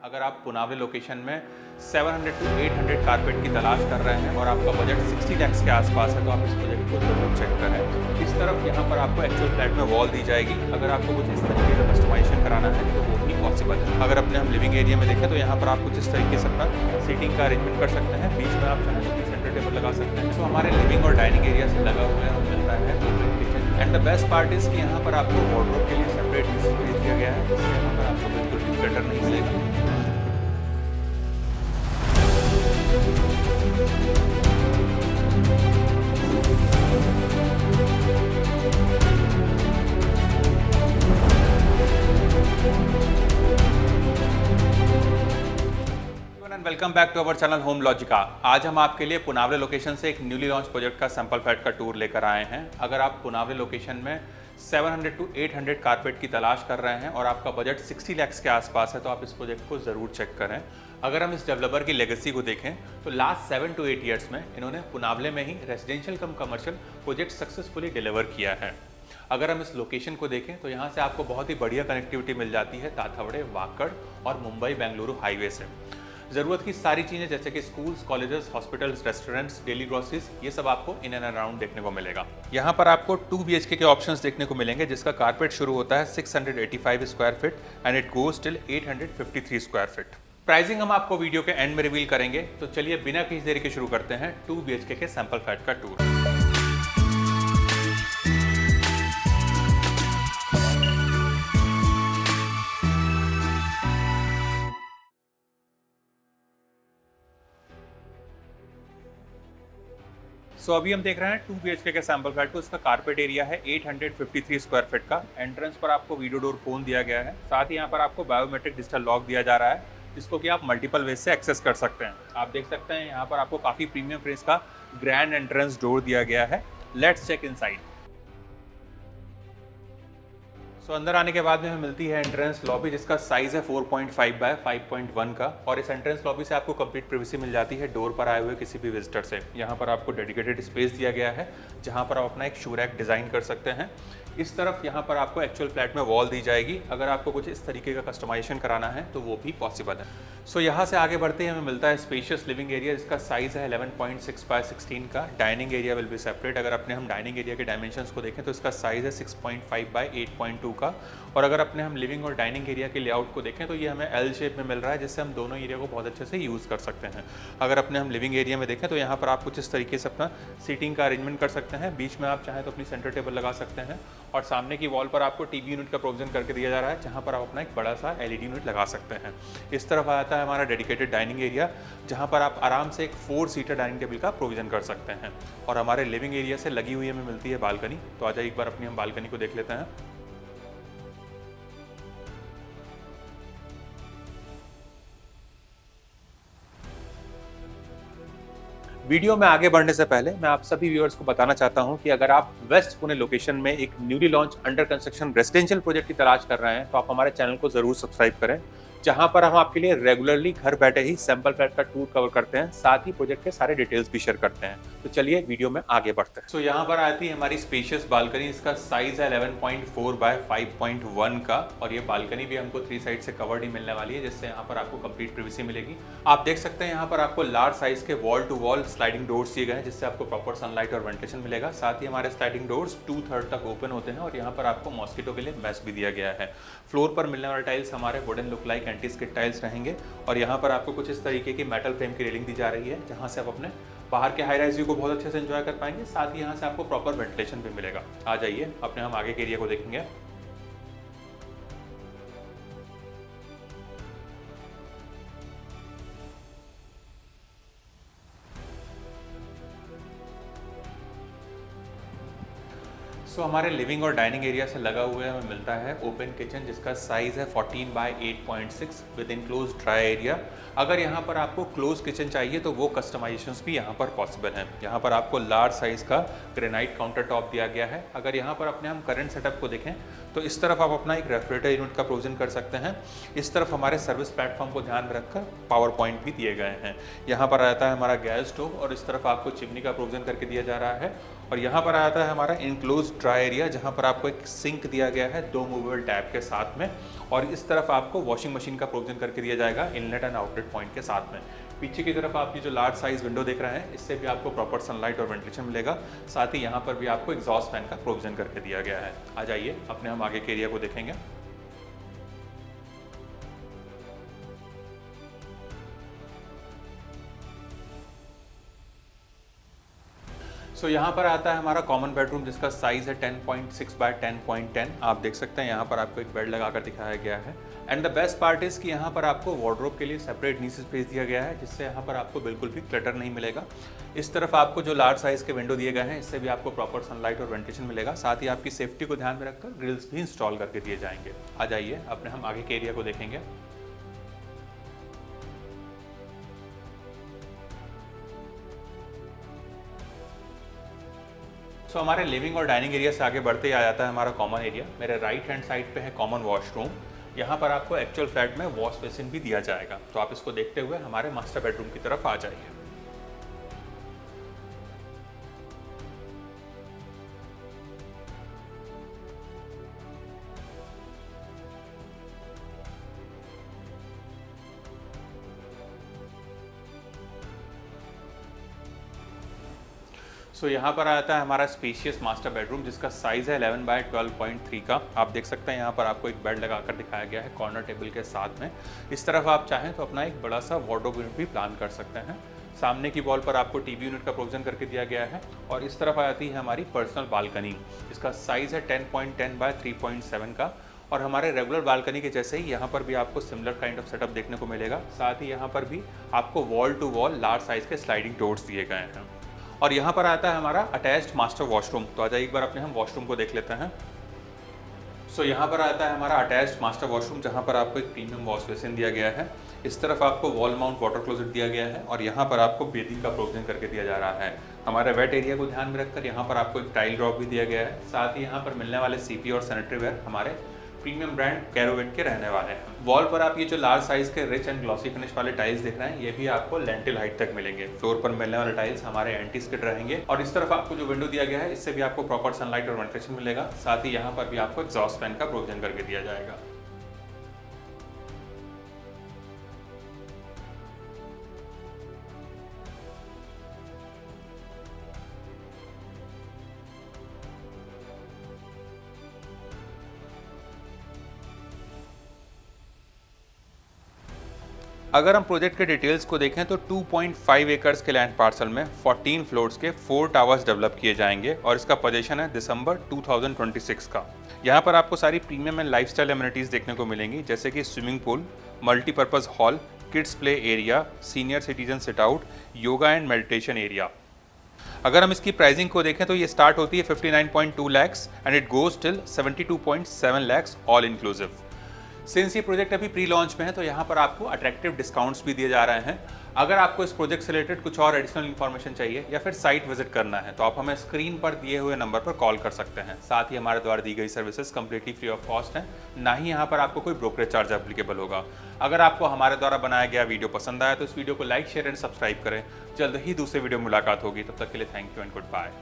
अगर आप पुनावले लोकेशन में 700 to 800 कारपेट की तलाश कर रहे हैं और आपका बजट 60 लैक्स के आसपास है तो आप इस प्रोजेक्ट को जरूर चेक करें। इस तरफ यहाँ पर आपको एक्चुअल फ्लैट में वॉल दी जाएगी। अगर आपको कुछ इस तरीके का कस्टमाइजेशन कराना है तो वो भी पॉसिबल है। अगर अपने हम लिविंग एरिया में देखें तो यहाँ पर आप कुछ इस तरीके से अपना सीटिंग का अरेंजमेंट कर सकते हैं। बीच में आप चाहें तो सेंटर टेबल लगा सकते हैं। तो हमारे लिविंग और डाइनिंग एरिया से लगा हुआ है मिलता है open kitchen. And the best part is कि यहाँ पर आपको वार्डरोब के लिए सेपरेट स्पेस दिया गया है, जिससे यहाँ पर आपको बिल्कुल भी क्लटर नहीं मिलेगा। Welcome back to our channel Home Logica. आज हम आपके लिए पुनावले लोकेशन से एक न्यूली लॉन्च प्रोजेक्ट का सैंपल फ्लैट का टूर लेकर आए हैं। अगर आप पुनावले लोकेशन में 700 to 800 कारपेट की तलाश कर रहे हैं और आपका बजट 60 लैक्स के आसपास है तो आप इस प्रोजेक्ट को ज़रूर चेक करें। अगर हम इस डेवलपर की लेगेसी को देखें तो लास्ट 7 to 8 ईयर्स में इन्होंने पुनावले में ही रेजिडेंशियल कम कमर्शियल प्रोजेक्ट सक्सेसफुली डिलीवर किया है। अगर हम इस लोकेशन को देखें तो यहाँ से आपको बहुत ही बढ़िया कनेक्टिविटी मिल जाती है ताथवड़े, वाकड़ और मुंबई बेंगलुरु हाईवे से। ज़रूरत की सारी चीज़ें जैसे कि schools, colleges, hospitals, restaurants, daily groceries, ये सब आपको इन एंड अराउंड देखने को मिलेगा। यहाँ पर आपको 2 BHK के ऑप्शंस देखने को मिलेंगे, जिसका कारपेट शुरू होता है 685 square feet and it goes till 853 square feet. Pricing हम आपको वीडियो के एंड में रिवील करेंगे। तो चलिए बिना किसी देरी के शुरू करते हैं 2 BHK के सैंपल फ्लैट का टूर। अभी हम देख रहे हैं 2 BHK के सैंपल फ्लैट को। इसका कारपेट एरिया है 853 स्क्वायर फीट का। एंट्रेंस पर आपको वीडियो डोर फोन दिया गया है। साथ ही यहाँ पर आपको बायोमेट्रिक डिजिटल लॉक दिया जा रहा है, जिसको कि आप मल्टीपल वेज से एक्सेस कर सकते हैं। आप देख सकते हैं यहाँ पर आपको काफ़ी प्रीमियम प्रेस का ग्रैंड एंट्रेंस डोर दिया गया है। Let's check inside. अंदर आने के बाद में हमें मिलती है एंट्रेंस लॉबी, जिसका साइज है 4.5 बाय 5.1 का। और इस एंट्रेंस लॉबी से आपको कंप्लीट प्राइवेसी मिल जाती है डोर पर आए हुए किसी भी विजिटर से। यहाँ पर आपको डेडिकेटेड स्पेस दिया गया है, जहाँ पर आप अपना एक शू रैक डिज़ाइन कर सकते हैं। इस तरफ यहाँ पर आपको एक्चुअल फ्लैट में वॉल दी जाएगी। अगर आपको कुछ इस तरीके का कस्टमाइजेशन कराना है तो वो भी पॉसिबल है। यहाँ से आगे बढ़ते ही हमें मिलता है स्पेशियस लिविंग एरिया, जिसका साइज है 11.6 बाय 16 का। Dining area will be separate. अगर अपने हम डाइनिंग एरिया के डायमेंशंस को देखें तो इसका साइज है 6.5 बाय 8.2 का। और अगर अपने हम लिविंग और डाइनिंग एरिया के लेआउट को देखें तो ये हमें एल शेप में मिल रहा है, जिससे हम दोनों एरिया को बहुत अच्छे से यूज़ कर सकते हैं। अगर अपने हम लिविंग एरिया में देखें तो यहाँ पर आप कुछ इस तरीके से अपना सीटिंग का अरेंजमेंट कर सकते हैं। बीच में आप चाहें तो अपनी सेंटर टेबल लगा सकते हैं और सामने की वॉल पर आपको टीवी यूनिट का प्रोविजन करके दिया जा रहा है, जहाँ पर आप अपना एक बड़ा सा LED यूनिट लगा सकते हैं। इस तरफ आता है हमारा डेडिकेटेड डाइनिंग एरिया, जहाँ पर आप आराम से एक 4 सीटर डाइनिंग टेबल का प्रोविजन कर सकते हैं। और हमारे लिविंग एरिया से लगी हुई हमें मिलती है बालकनी। तो आजा एक बार अपनी हम बालकनी को देख लेते हैं। वीडियो में आगे बढ़ने से पहले मैं आप सभी व्यूअर्स को बताना चाहता हूं कि अगर आप वेस्ट पुणे लोकेशन में एक newly launch under construction residential project की तलाश कर रहे हैं तो आप हमारे चैनल को जरूर सब्सक्राइब करें, जहां पर हम आपके लिए रेगुलरली घर बैठे ही सैंपल फ्लैट का टूर कवर करते हैं, साथ ही प्रोजेक्ट के सारे डिटेल्स भी शेयर करते हैं। तो चलिए वीडियो में आगे बढ़ते हैं। यहाँ पर आती है हमारी स्पेशियस बालकनी। इसका साइज है 11.4 बाय 5.1 का। और ये बालकनी भी हमको 3 साइड से कवर्ड ही मिलने वाली है, जिससे यहाँ पर आपको कंप्लीट प्राइवेसी मिलेगी। आप देख सकते हैं यहाँ पर आपको लार्ज साइज के wall to wall sliding doors दिए गए हैं, जिससे आपको प्रॉपर सनलाइट और वेंटिलेशन मिलेगा। साथ ही हमारे स्लाइडिंग डोर्स 2/3 तक ओपन होते हैं और यहाँ पर आपको मॉस्किटो के लिए मेश भी दिया गया है। फ्लोर पर मिलने वाले टाइल्स हमारे wooden look like anti skid tiles रहेंगे। और यहाँ पर आपको कुछ इस तरीके की मेटल फ्रेम की रेलिंग दी जा रही है, जहाँ से आप अपने बाहर के हाई राइज व्यू को बहुत अच्छे से एंजॉय कर पाएंगे। साथ ही यहाँ से आपको प्रॉपर वेंटिलेशन भी मिलेगा। आ जाइए अपने हम आगे के एरिया को देखेंगे। हमारे लिविंग और डाइनिंग एरिया से लगा हुआ हमें मिलता है ओपन किचन, जिसका साइज है 14 by 8.6 with enclose dry area. अगर यहाँ पर आपको क्लोज किचन चाहिए तो वो कस्टमाइजेशंस भी यहाँ पर पॉसिबल हैं। यहाँ पर आपको लार्ज साइज का ग्रेनाइट काउंटर टॉप दिया गया है। अगर यहाँ पर अपने हम करंट सेटअप को देखें तो इस तरफ आप अपना एक रेफ्रिजरेटर यूनिट का प्रोविजन कर सकते हैं। इस तरफ हमारे सर्विस प्लेटफॉर्म को ध्यान में रखकर पावर पॉइंट भी दिए गए हैं। यहाँ पर रहता है हमारा गैस स्टोव और इस तरफ आपको चिमनी का प्रोविजन करके दिया जा रहा है। और यहाँ पर आता है हमारा इनक्लोज ड्राई एरिया, जहाँ पर आपको एक सिंक दिया गया है 2 मूवेबल टैप के साथ में, और इस तरफ आपको वॉशिंग मशीन का प्रोविजन करके दिया जाएगा इनलेट एंड आउटलेट पॉइंट के साथ में। पीछे की तरफ आप ये जो लार्ज साइज विंडो देख रहे हैं, इससे भी आपको प्रॉपर सनलाइट और वेंटिलेशन मिलेगा। साथ ही यहाँ पर भी आपको एग्जॉस्ट फैन का प्रोविजन करके दिया गया है। आ जाइए अपने हम आगे के एरिया को देखेंगे। सो यहाँ पर आता है हमारा कॉमन बेडरूम, जिसका साइज है 10.6 बाय 10.10। आप देख सकते हैं यहाँ पर आपको एक बेड लगाकर दिखाया गया है। And the best part is कि यहाँ पर आपको वार्डरोब के लिए सेपरेट नीचे स्पेस दिया गया है, जिससे यहाँ पर आपको बिल्कुल भी क्लटर नहीं मिलेगा। इस तरफ आपको जो लार्ज साइज के विंडो दिए गए हैं, इससे भी आपको प्रॉपर सनलाइट और वेंटिलेशन मिलेगा। साथ ही आपकी सेफ्टी को ध्यान में रखकर ग्रिल्स भी इंस्टॉल करके दिए जाएंगे। आ जाइए अपने हम आगे के एरिया को देखेंगे। सो हमारे लिविंग और डाइनिंग एरिया से आगे बढ़ते ही आ जाता है हमारा कॉमन एरिया। मेरे राइट हैंड साइड पे है कॉमन वॉशरूम। यहाँ पर आपको एक्चुअल फ्लैट में वॉश बेसिन भी दिया जाएगा, तो आप इसको देखते हुए हमारे मास्टर बेडरूम की तरफ आ जाइए। सो यहाँ पर आता है हमारा स्पेशियस मास्टर बेडरूम, जिसका साइज़ है 11 बाय 12.3 का। आप देख सकते हैं यहाँ पर आपको एक बेड लगाकर दिखाया गया है कॉर्नर टेबल के साथ में। इस तरफ आप चाहें तो अपना एक बड़ा सा वार्डरोब यूनिट भी प्लान कर सकते हैं। सामने की वॉल पर आपको टीवी यूनिट का प्रोविजन करके दिया गया है। और इस तरफ आती है हमारी पर्सनल बालकनी, इसका साइज़ है 10.10 बाय 3.7 का। और हमारे रेगुलर बालकनी के जैसे ही यहाँ पर भी आपको सिमिलर काइंड ऑफ सेटअप देखने को मिलेगा। साथ ही यहाँ पर भी आपको wall to wall large size के स्लाइडिंग डोर्स दिए गए हैं। और यहाँ पर आता है हमारा अटैच्ड मास्टर वॉशरूम। तो आ जाइए एक बार अपने हम वॉशरूम को देख लेते हैं। सो यहाँ पर आता है हमारा अटैच्ड मास्टर वॉशरूम, जहाँ पर आपको एक प्रीमियम वॉश बेसिन दिया गया है। इस तरफ आपको वॉल माउंट वाटर क्लोजेट दिया गया है, और यहाँ पर आपको बेसिन का प्रोविजन करके दिया जा रहा है। हमारे वेट एरिया को ध्यान में रखकर यहाँ पर आपको एक टाइल ड्रॉप भी दिया गया है। साथ ही यहाँ पर मिलने वाले सीपी और सैनिटरी वेयर हमारे प्रीमियम ब्रांड कैरोवेट के रहने वाले हैं। वॉल पर आप ये जो लार्ज साइज के रिच एंड ग्लॉसी फिनिश वाले टाइल्स देख रहे हैं, ये भी आपको लेंटिल हाइट तक मिलेंगे। फ्लोर पर मिलने वाले टाइल्स हमारे एंटी स्किड रहेंगे। और इस तरफ आपको जो विंडो दिया गया है, इससे भी आपको प्रॉपर सनलाइट और वेंटिलेशन मिलेगा। साथ ही यहाँ पर भी आपको एग्जॉस्ट फैन का प्रोविजन करके दिया जाएगा। अगर हम प्रोजेक्ट के डिटेल्स को देखें तो 2.5 एकर्स के लैंड पार्सल में 14 फ्लोर्स के 4 टावर्स डेवलप किए जाएंगे, और इसका पोजीशन है दिसंबर 2026 का। यहाँ पर आपको सारी प्रीमियम एंड लाइफस्टाइल एमिनिटीज देखने को मिलेंगी, जैसे कि swimming pool, multipurpose hall, kids play area, senior citizen sit out, yoga and meditation area. अगर हम इसकी प्राइसिंग को देखें तो ये स्टार्ट होती है 59.2 lakhs and it goes till 72.7 lakhs all inclusive. Since ये प्रोजेक्ट अभी प्री लॉन्च में है, तो यहाँ पर आपको अट्रैक्टिव डिस्काउंट्स भी दिए जा रहे हैं। अगर आपको इस प्रोजेक्ट से रिलेटेड कुछ और एडिशनल इन्फॉर्मेशन चाहिए या फिर साइट विजिट करना है, तो आप हमें स्क्रीन पर दिए हुए नंबर पर कॉल कर सकते हैं। साथ ही हमारे द्वारा दी गई services completely free of cost है, ना ही यहाँ पर आपको कोई ब्रोकरेज चार्ज एप्लीकेबल होगा। अगर आपको हमारे द्वारा बनाया गया वीडियो पसंद आया तो इस वीडियो को लाइक, शेयर एंड सब्सक्राइब करें। जल्द ही दूसरे वीडियो में मुलाकात होगी, तब तक के लिए thank you and good bye.